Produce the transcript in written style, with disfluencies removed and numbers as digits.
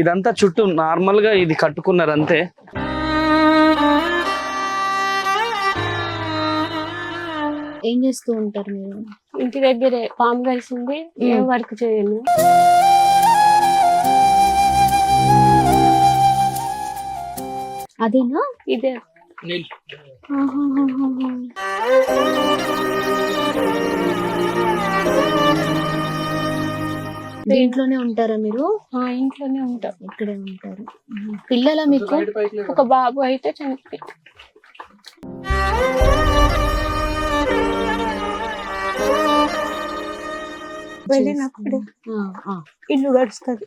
ఇదంతా చుట్టూ నార్మల్ గా ఇది కట్టుకున్నారు అంతే. ఏం చేస్తూ ఉంటారు మీరు? ఇంటి దగ్గరే పాము కలిసింది, ఏం వర్క్ చేయను. అదేనా? ఇదే దీంట్లోనే ఉంటారా మీరు? ఇంట్లోనే ఉంటాం. ఇక్కడే ఉంటారు. పిల్లల మీకు? ఒక బాబు అయితే చనిపోయి. వెళ్ళినప్పుడు ఇల్లు గడుస్తుంది.